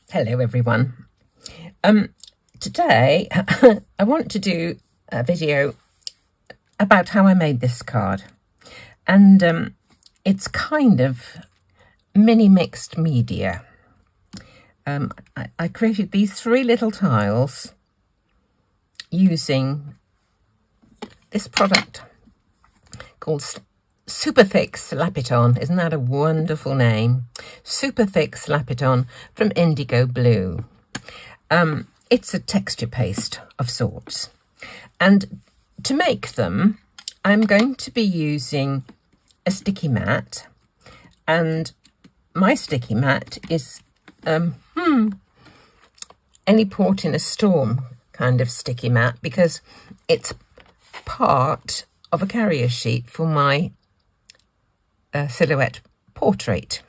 Hello everyone. Today I want to do a video about how I made this card, and it's kind of mini mixed media. I created these three little tiles using this product called Super Thick Slap It On. Isn't that a wonderful name? Super Thick Slap It On from Indigo Blue. It's a texture paste of sorts. And to make them, I'm going to be using a sticky mat. And my sticky mat is any port in a storm kind of sticky mat, because it's part of a carrier sheet for my silhouette portrait.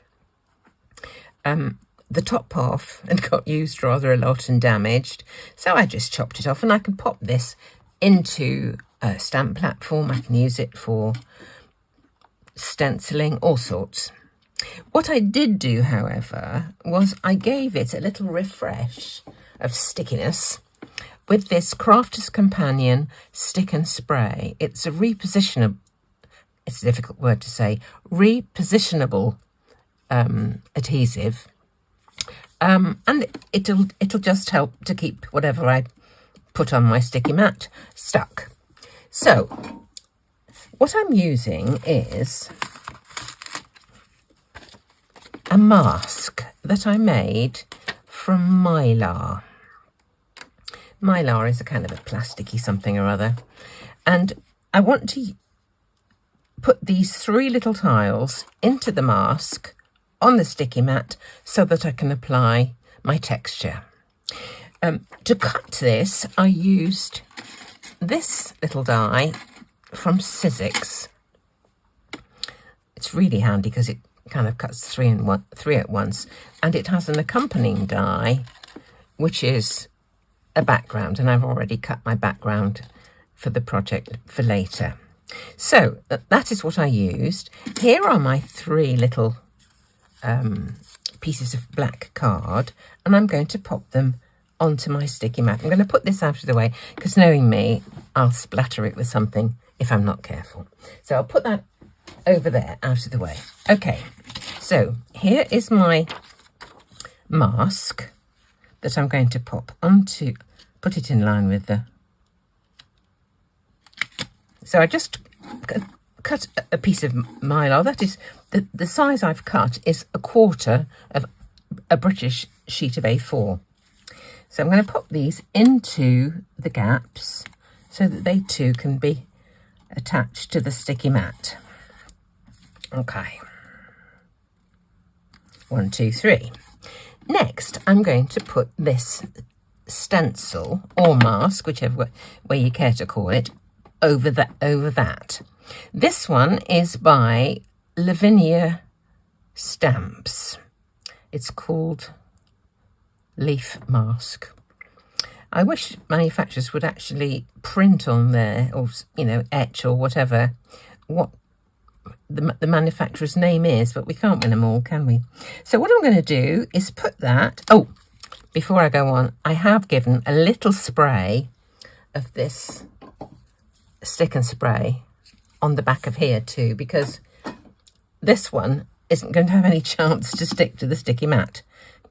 The top half had got used rather a lot and damaged, so I just chopped it off, and I can pop this into a stamp platform. I can use it for stenciling, all sorts. What I did do, however, was I gave it a little refresh of stickiness with this Crafter's Companion Stick and Spray. It's a repositionable, it's a difficult word to say, repositionable adhesive. And it'll just help to keep whatever I put on my sticky mat stuck. So what I'm using is a mask that I made from Mylar. Mylar is a kind of a plasticky something or other. And I want to put these three little tiles into the mask on the sticky mat so that I can apply my texture. To cut this, I used this little die from Sizzix. It's really handy because it kind of cuts three at once, and it has an accompanying die which is a background, and I've already cut my background for the project for later. So that is what I used. Here are my three little pieces of black card, and I'm going to pop them onto my sticky mat. I'm going to put this out of the way because, knowing me, I'll splatter it with something if I'm not careful. So I'll put that over there out of the way. Okay, so here is my mask that I'm going to put it in line with the... So I just cut a piece of Mylar. That is, the size I've cut is 1/4 of a British sheet of A4. So I'm going to pop these into the gaps so that they too can be attached to the sticky mat. Okay. 1, 2, 3. Next, I'm going to put this stencil or mask, whichever way you care to call it, over that. This one is by Lavinia Stamps. It's called Leaf Mask. I wish manufacturers would actually print on there, or etch or whatever, what the manufacturer's name is, but we can't win them all, can we? So what I'm going to do is put that... Oh, before I go on, I have given a little spray of this stick and spray on the back of here too, because this one isn't going to have any chance to stick to the sticky mat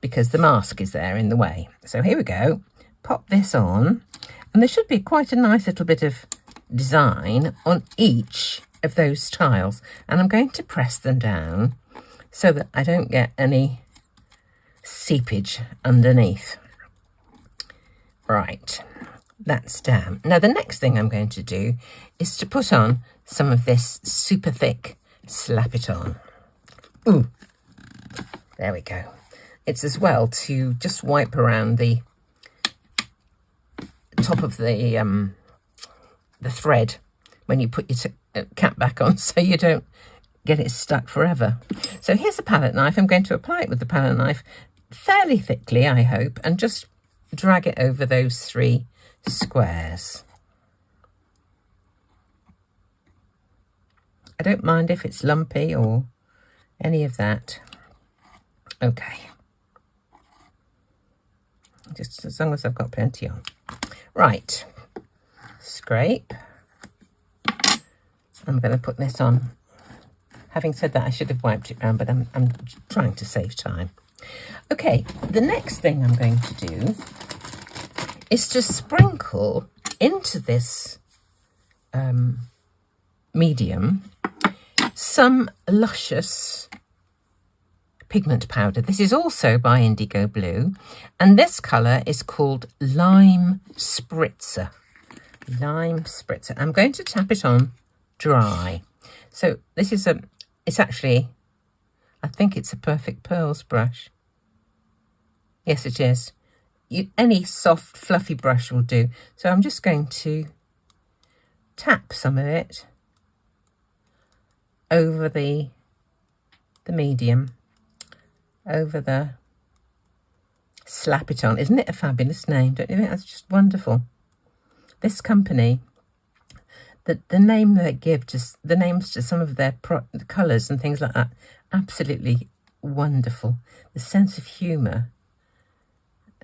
because the mask is there in the way. So here we go. Pop this on, and there should be quite a nice little bit of design on each of those tiles, and I'm going to press them down so that I don't get any seepage underneath. Right, that's down. Now the next thing I'm going to do is to put on some of this Super Thick Slap It On. Ooh, there we go. It's as well to just wipe around the top of the thread when you put your cap back on, so you don't get it stuck forever. So here's a palette knife. I'm going to apply it with the palette knife fairly thickly, I hope, and just drag it over those three squares. I don't mind if it's lumpy or any of that. Okay. just as long as I've got plenty on. Right, scrape. I'm going to put this on. Having said that, I should have wiped it around, but I'm trying to save time. Okay, the next thing I'm going to do is to sprinkle into this medium some luscious pigment powder. This is also by Indigo Blue, and this colour is called Lime Spritzer. Lime Spritzer. I'm going to tap it on dry. So this is it's actually, I think it's a Perfect Pearls brush. Yes, it is. Any soft, fluffy brush will do. So I'm just going to tap some of it over the medium, slap it on. Isn't it a fabulous name? Don't you think that's just wonderful? This company, the name they give, just the names to some of their colours and things like that, absolutely wonderful. The sense of humour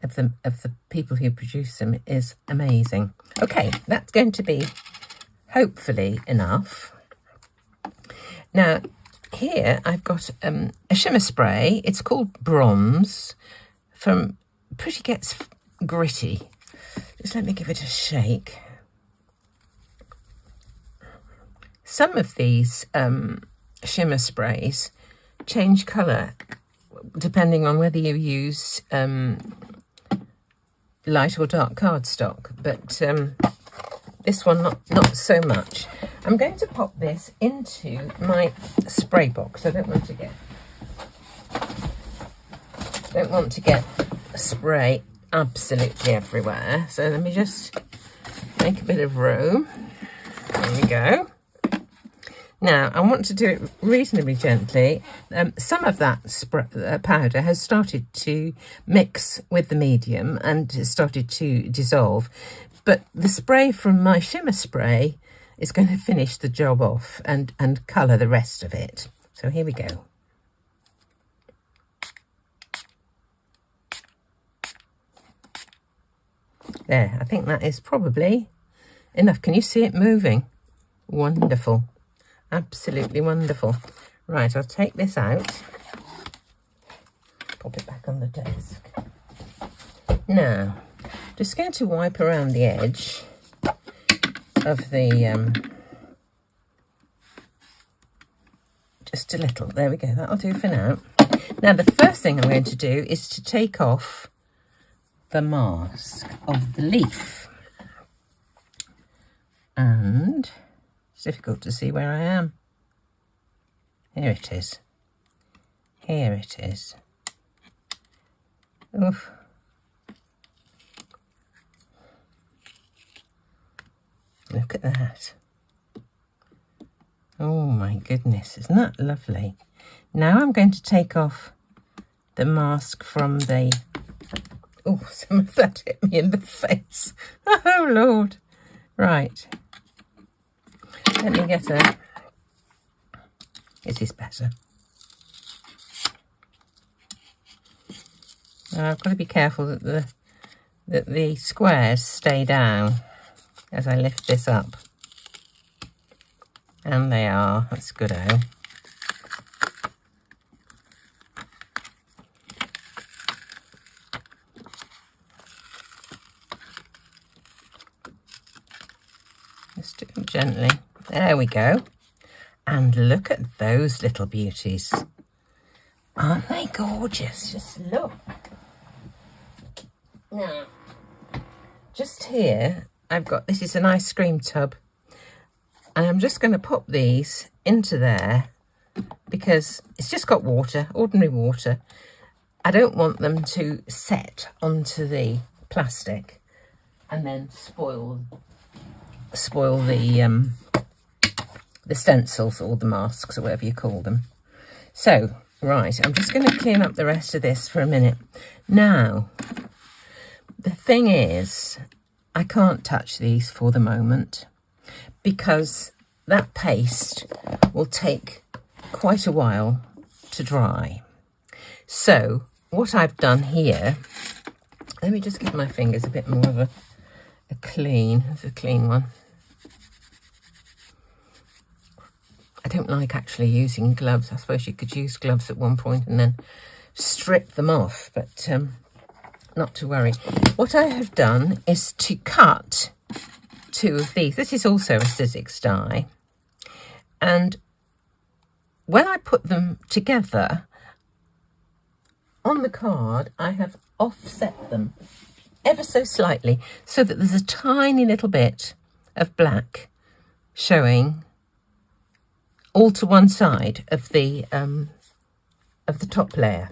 of the people who produce them is amazing. Okay, that's going to be hopefully enough. Now, here I've got a shimmer spray. It's called Bronze from Pretty Gets Gritty. Just let me give it a shake. Some of these shimmer sprays change colour depending on whether you use light or dark cardstock, but this one not so much. I'm going to pop this into my spray box. I don't want to get spray absolutely everywhere. So let me just make a bit of room. There we go. Now, I want to do it reasonably gently. Some of that powder has started to mix with the medium and has started to dissolve. But the spray from my shimmer spray is going to finish the job off and colour the rest of it. So here we go. There, I think that is probably enough. Can you see it moving? Wonderful. Absolutely wonderful. Right, I'll take this out. Pop it back on the desk. Now, just going to wipe around the edge of the, just a little. There we go, that'll do for now. Now, the first thing I'm going to do is to take off the mask of the leaf. And it's difficult to see where I am. Here it is. Here it is. Oof. Look at that. Oh my goodness, isn't that lovely? Now I'm going to take off the mask from the... Oh, some of that hit me in the face. Oh Lord. Right. Let me get a... Is this better? Now I've got to be careful that the squares stay down as I lift this up. And they are. That's good-o. Just do it gently. There we go. And look at those little beauties. Aren't they gorgeous? Just look. Now, just here, I've got, this is an ice cream tub. And I'm just going to pop these into there because it's just got water, ordinary water. I don't want them to set onto the plastic and then spoil the stencils or the masks or whatever you call them. So, right, I'm just going to clean up the rest of this for a minute. Now, the thing is, I can't touch these for the moment because that paste will take quite a while to dry. So, what I've done here, Let me just give my fingers a bit more of a clean. It's a clean one. I don't like actually using gloves. I suppose you could use gloves at one point and then strip them off, but not to worry. What I have done is to cut 2 of these. This is also a Sizzix die. And when I put them together on the card, I have offset them ever so slightly so that there's a tiny little bit of black showing all to one side of the top layer.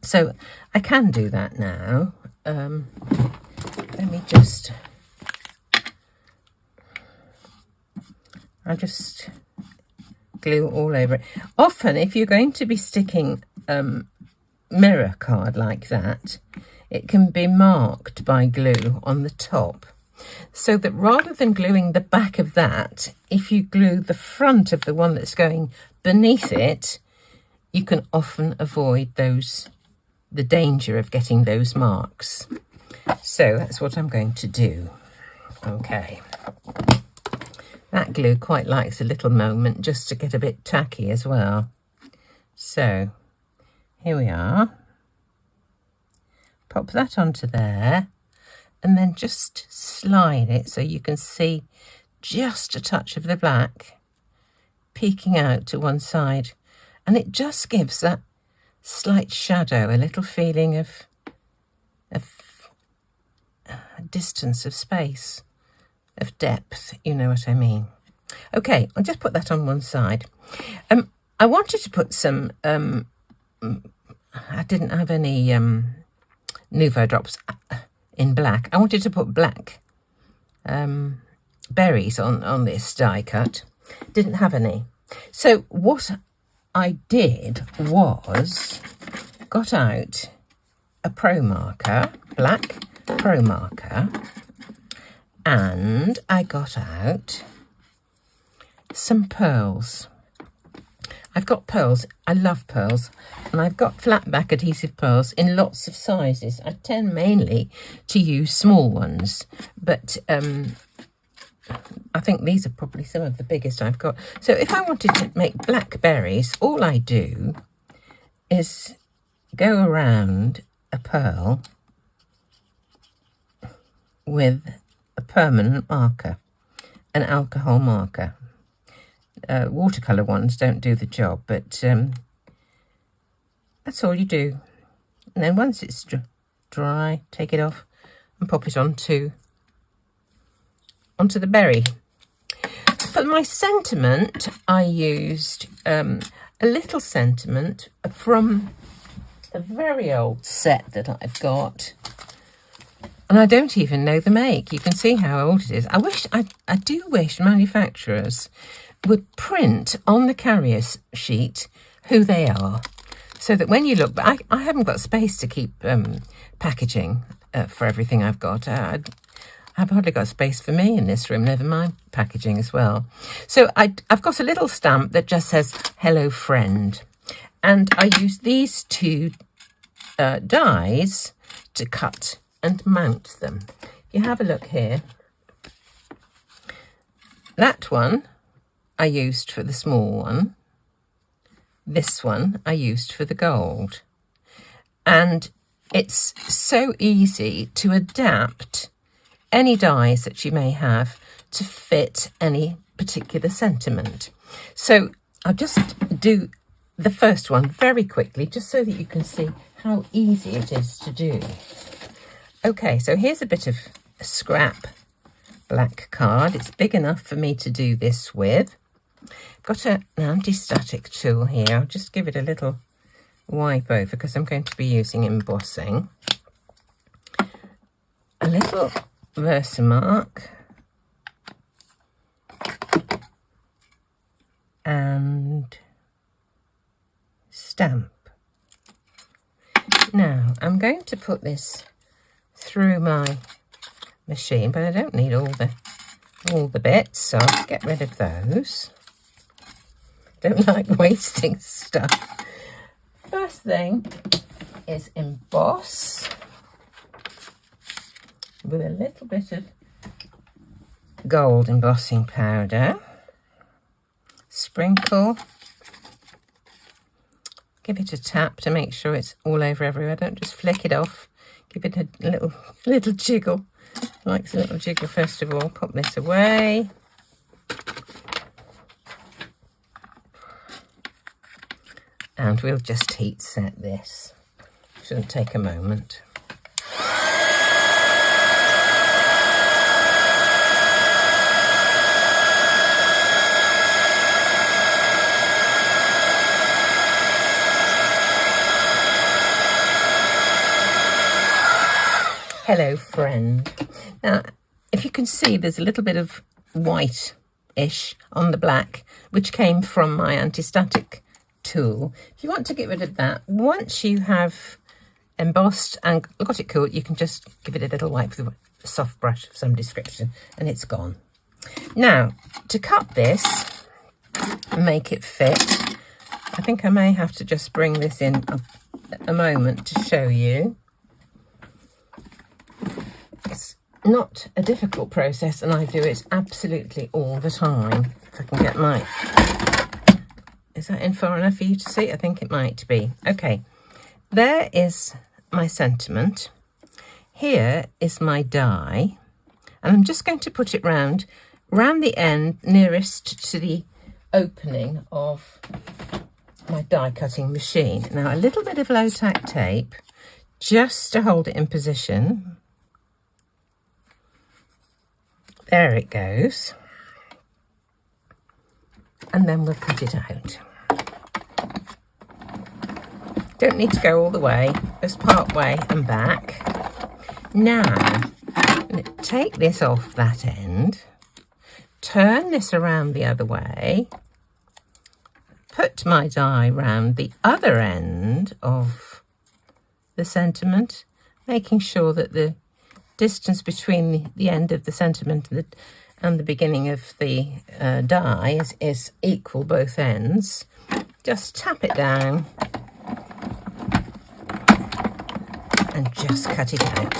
So I can do that now. Let me just... I'll just glue all over it. Often, if you're going to be sticking mirror card like that, it can be marked by glue on the top. So that rather than gluing the back of that, if you glue the front of the one that's going beneath it, you can often avoid the danger of getting those marks. So that's what I'm going to do. Okay. That glue quite likes a little moment just to get a bit tacky as well. So here we are. Pop that onto there and then just slide it so you can see just a touch of the black peeking out to one side. And it just gives that slight shadow, a little feeling of distance, of space, of depth, you know what I mean. Okay, I'll just put that on one side. I wanted to put some, I didn't have any Nouveau drops in black. I wanted to put black berries on this die cut. Didn't have any. So what I did was got out a pro marker, black pro marker, and I got out some pearls. I've got pearls. I love pearls, and I've got flat back adhesive pearls in lots of sizes. I tend mainly to use small ones, but I think these are probably some of the biggest I've got. So if I wanted to make blackberries, all I do is go around a pearl with a permanent marker, an alcohol marker. Watercolour ones don't do the job, but that's all you do. And then once it's dry, take it off and pop it onto the berry. For my sentiment, I used a little sentiment from a very old set that I've got. And I don't even know the make. You can see how old it is. I do wish manufacturers would print on the carrier sheet who they are, so that when you look, but I haven't got space to keep packaging for everything I've got. I've hardly got space for me in this room, never mind packaging as well. So I've got a little stamp that just says, "Hello, friend." And I use these 2 dies to cut and mount them. If you have a look here, that one I used for the small one. This one I used for the gold. And it's so easy to adapt any dies that you may have to fit any particular sentiment. So I'll just do the first one very quickly, just so that you can see how easy it is to do. Okay, so here's a bit of a scrap black card. It's big enough for me to do this with. I've got an anti-static tool here. I'll just give it a little wipe over because I'm going to be using embossing. A little Versamark and stamp. Now I'm going to put this through my machine, but I don't need all the bits, so I'll get rid of those. Don't like wasting stuff. First thing is emboss. with a little bit of gold embossing powder. Sprinkle. Give it a tap to make sure it's all over everywhere. Don't just flick it off. Give it a little jiggle. Likes a little jiggle first of all. Pop this away. And we'll just heat set this. Shouldn't take a moment. Hello, friend. Now, if you can see, there's a little bit of white-ish on the black, which came from my anti-static tool. If you want to get rid of that, once you have embossed and got it cool, you can just give it a little wipe with a soft brush of some description, and it's gone. Now, to cut this and make it fit, I think I may have to just bring this in a moment to show you. It's not a difficult process, and I do it absolutely all the time. If I can get my... Is that in far enough for you to see? I think it might be. Okay, there is my sentiment. Here is my die, and I'm just going to put it round the end nearest to the opening of my die cutting machine. Now, a little bit of low tack tape just to hold it in position. There it goes. And then we'll cut it out. Don't need to go all the way, just part way and back. Now, I'm going to take this off that end, turn this around the other way, put my die round the other end of the sentiment, making sure that the distance between the end of the sentiment and the beginning of the die is equal both ends. Just tap it down and just cut it out.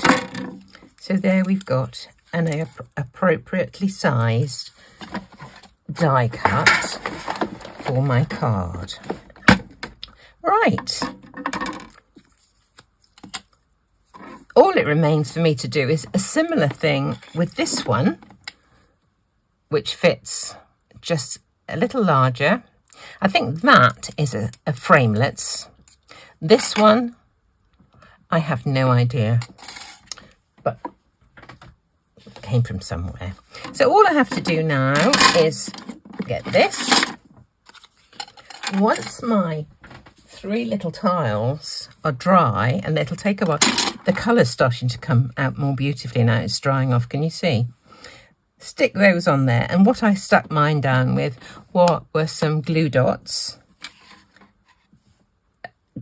So there we've got an appropriately sized die cut for my card. Right. All it remains for me to do is a similar thing with this one, which fits just a little larger. I think that is a framelets. This one, I have no idea, but it came from somewhere. So all I have to do now is get this. Once my 3 little tiles are dry, and it'll take a while, the colour's starting to come out more beautifully now it's drying off. Can you see? Stick those on there, and what I stuck mine down with were some glue dots,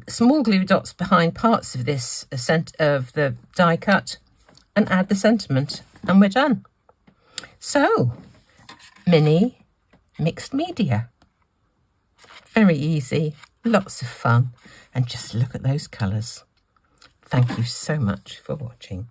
small glue dots behind parts of this of the die cut, and add the sentiment, and we're done. So, mini mixed media, very easy, lots of fun, and just look at those colours. Thank you so much for watching.